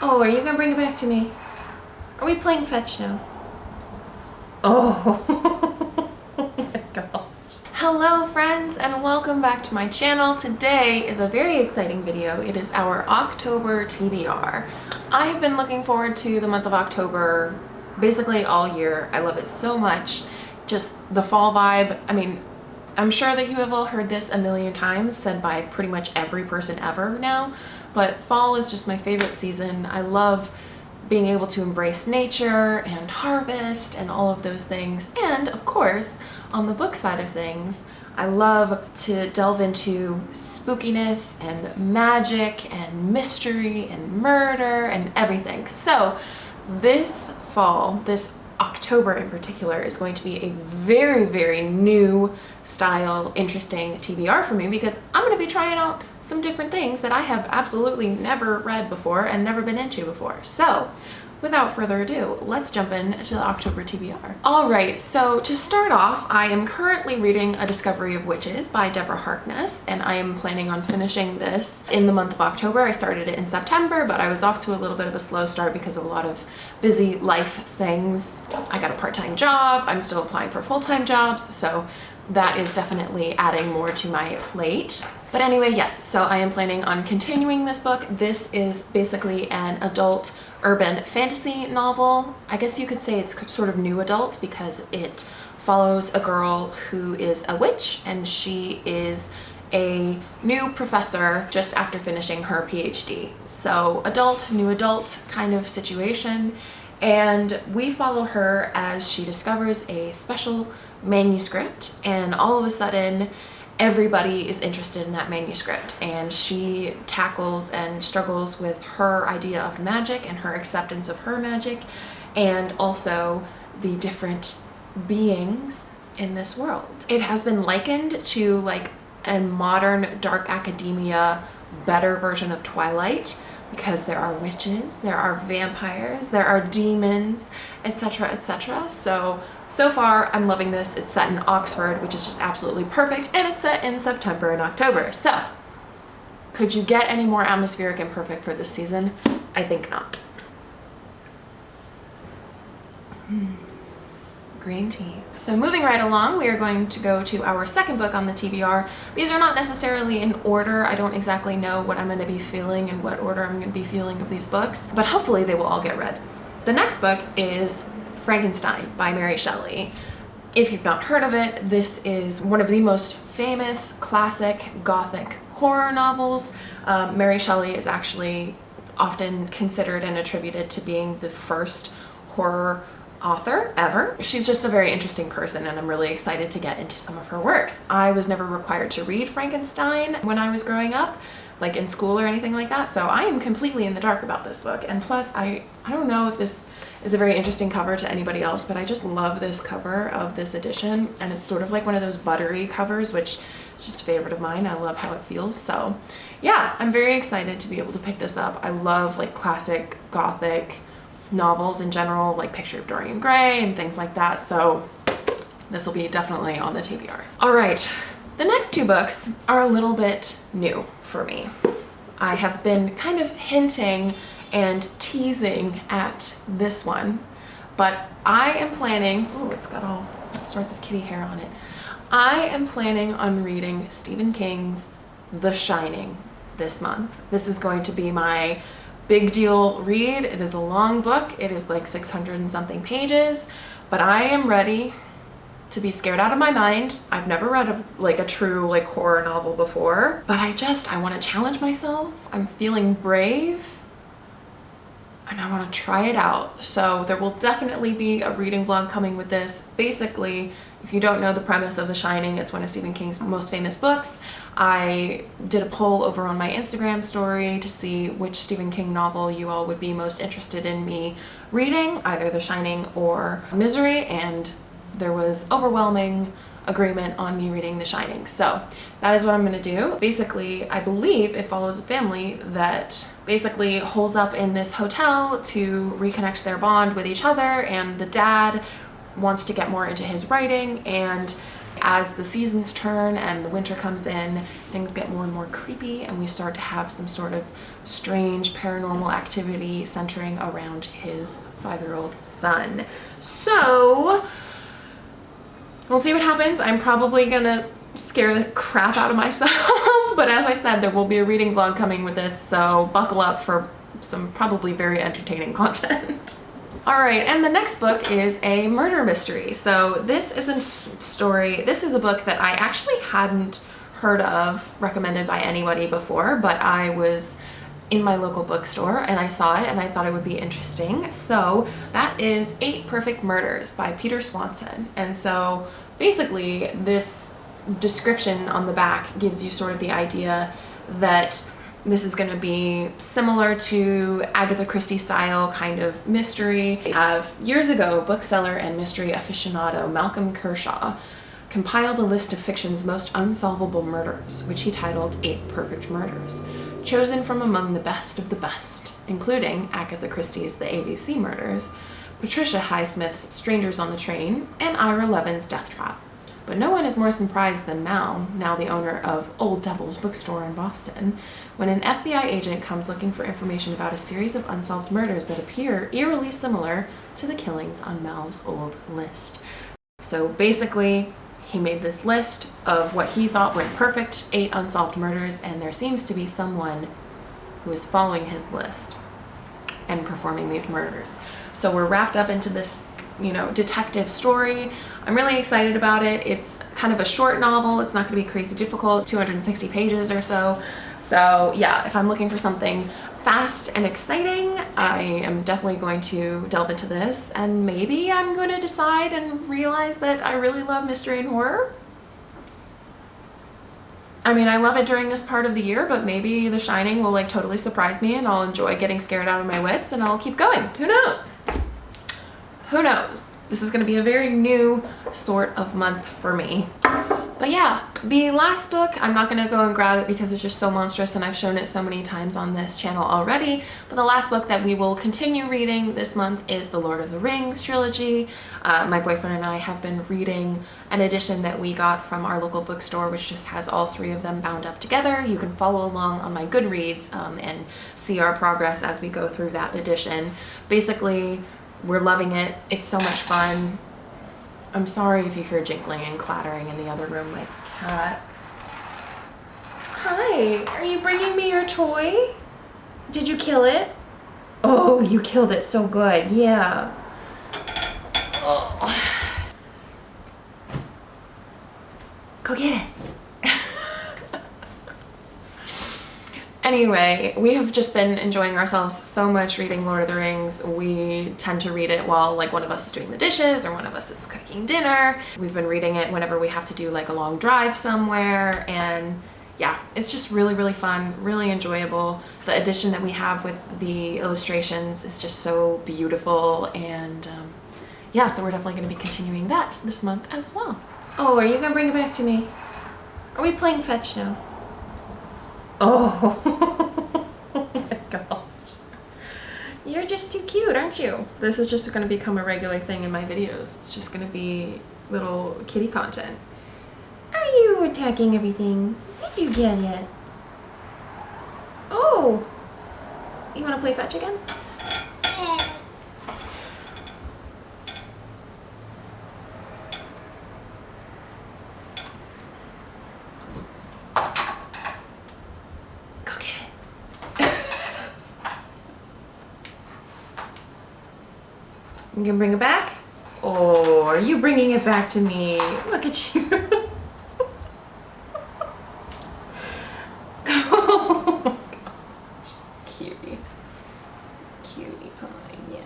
Oh, are you gonna bring it back to me? Are we playing fetch now? Oh, oh my gosh. Hello friends and welcome back to my channel. Today is a very exciting video. It is our October TBR. I have been looking forward to the month of October basically all year. I love it so much. Just the fall vibe. I mean, I'm sure that you have all heard this a million times, said by pretty much every person ever now, but fall is just my favorite season. I love being able to embrace nature and harvest and all of those things. And of course, on the book side of things, I love to delve into spookiness and magic and mystery and murder and everything. So this fall, this October in particular, is going to be a very, very new style, interesting TBR for me because I'm going to be trying out some different things that I have absolutely never read before and never been into before. So without further ado, let's jump into the October TBR. Alright, so to start off, I am currently reading A Discovery of Witches by Deborah Harkness, and I am planning on finishing this in the month of October. I started it in September, but I was off to a little bit of a slow start because of a lot of busy life things. I got a part-time job, I'm still applying for full-time jobs, so that is definitely adding more to my plate. But anyway, yes, so I am planning on continuing this book. This is basically an adult urban fantasy novel. I guess you could say it's sort of new adult because it follows a girl who is a witch, and she is a new professor just after finishing her PhD. So adult, new adult kind of situation. And we follow her as she discovers a special manuscript, and all of a sudden everybody is interested in that manuscript, and she tackles and struggles with her idea of magic and her acceptance of her magic, and also the different beings in this world. It has been likened to like a modern dark academia, better version of Twilight, because there are witches, there are vampires, there are demons, etc., etc. So far, I'm loving this. It's set in Oxford, which is just absolutely perfect, and it's set in September and October. So, could you get any more atmospheric and perfect for this season? I think not. Green tea. So moving right along, we are going to go to our second book on the TBR. These are not necessarily in order. I don't exactly know what I'm going to be feeling and what order I'm going to be feeling of these books, but hopefully they will all get read. The next book is Frankenstein by Mary Shelley. If you've not heard of it, this is one of the most famous classic Gothic horror novels. Mary Shelley is actually often considered and attributed to being the first horror author ever. She's just a very interesting person, and I'm really excited to get into some of her works. I was never required to read Frankenstein when I was growing up, like in school or anything like that, so I am completely in the dark about this book. And plus, I don't know if this is a very interesting cover to anybody else, but I just love this cover of this edition, and it's sort of like one of those buttery covers, which is just a favorite of mine. I love how it feels. So yeah, I'm very excited to be able to pick this up. I love like classic Gothic novels in general, like Picture of Dorian Gray and things like that, so this will be definitely on the TBR. All right, the next two books are a little bit new for me. I have been kind of hinting and teasing at this one, but I am planning, ooh, it's got all sorts of kitty hair on it. I am planning on reading Stephen King's The Shining this month. This is going to be my big deal read. It is a long book. It is like 600 and something pages, but I am ready to be scared out of my mind. I've never read a true like horror novel before, but I want to challenge myself. I'm feeling brave, and I want to try it out. So there will definitely be a reading vlog coming with this. Basically, if you don't know the premise of The Shining, it's one of Stephen King's most famous books. I did a poll over on my Instagram story to see which Stephen King novel you all would be most interested in me reading, either The Shining or Misery, and there was overwhelming agreement on me reading The Shining. So that is what I'm going to do. Basically, I believe it follows a family that basically holes up in this hotel to reconnect their bond with each other, and the dad wants to get more into his writing, and as the seasons turn and the winter comes in, things get more and more creepy and we start to have some sort of strange paranormal activity centering around his 5-year-old son. So we'll see what happens. I'm probably gonna scare the crap out of myself, but as I said, there will be a reading vlog coming with this, so buckle up for some probably very entertaining content. All right, and the next book is a murder mystery. So this is a book that I actually hadn't heard of recommended by anybody before, but I was in my local bookstore and I saw it and I thought it would be interesting. So that is 8 Perfect Murders by Peter Swanson. And so basically this description on the back gives you sort of the idea that this is going to be similar to Agatha Christie style kind of mystery. Years ago, bookseller and mystery aficionado Malcolm Kershaw compiled a list of fiction's most unsolvable murders, which he titled 8 Perfect Murders, chosen from among the best of the best, including Agatha Christie's The ABC Murders, Patricia Highsmith's Strangers on the Train, and Ira Levin's Death Trap. But no one is more surprised than Mal, now the owner of Old Devil's Bookstore in Boston, when an FBI agent comes looking for information about a series of unsolved murders that appear eerily similar to the killings on Mal's old list. So basically, he made this list of what he thought were perfect 8 unsolved murders, and there seems to be someone who is following his list and performing these murders. So we're wrapped up into this, detective story. I'm really excited about it. It's kind of a short novel. It's not going to be crazy difficult, 260 pages or so. So yeah, if I'm looking for something fast and exciting, I am definitely going to delve into this, and maybe I'm going to decide and realize that I really love mystery and horror. I mean, I love it during this part of the year, but maybe The Shining will totally surprise me and I'll enjoy getting scared out of my wits and I'll keep going. Who knows? Who knows? This is going to be a very new sort of month for me. But yeah, the last book, I'm not going to go and grab it because it's just so monstrous and I've shown it so many times on this channel already. But the last book that we will continue reading this month is The Lord of the Rings trilogy. My boyfriend and I have been reading an edition that we got from our local bookstore, which just has all 3 of them bound up together. You can follow along on my Goodreads and see our progress as we go through that edition. Basically, we're loving it. It's so much fun. I'm sorry if you hear jingling and clattering in the other room. My cat. Hi, are you bringing me your toy? Did you kill it? Oh, you killed it so good. Yeah. Oh. Go get it. Anyway, we have just been enjoying ourselves so much reading Lord of the Rings. We tend to read it while one of us is doing the dishes or one of us is cooking dinner. We've been reading it whenever we have to do a long drive somewhere, and yeah, it's just really, really fun, really enjoyable. The edition that we have with the illustrations is just so beautiful, and yeah, so we're definitely going to be continuing that this month as well. Oh, are you going to bring it back to me? Are we playing fetch now? Oh, oh my gosh. You're just too cute, aren't you? This is just going to become a regular thing in my videos. It's just going to be little kitty content. Are you attacking everything? Did you get it? Oh, you want to play fetch again? You can bring it back? Oh, are you bringing it back to me? Look at you. Oh my gosh. Cutie. Cutie pie, yeah.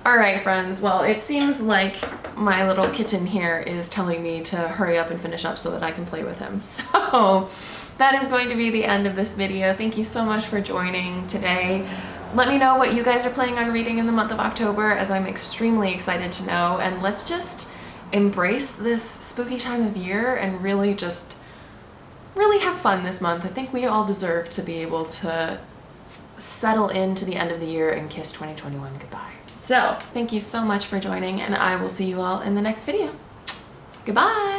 Alright friends, well it seems like my little kitten here is telling me to hurry up and finish up so that I can play with him. So that is going to be the end of this video. Thank you so much for joining today. Let me know what you guys are planning on reading in the month of October, as I'm extremely excited to know, and let's just embrace this spooky time of year and really have fun this month. I think we all deserve to be able to settle into the end of the year and kiss 2021 goodbye. So thank you so much for joining, and I will see you all in the next video. Goodbye!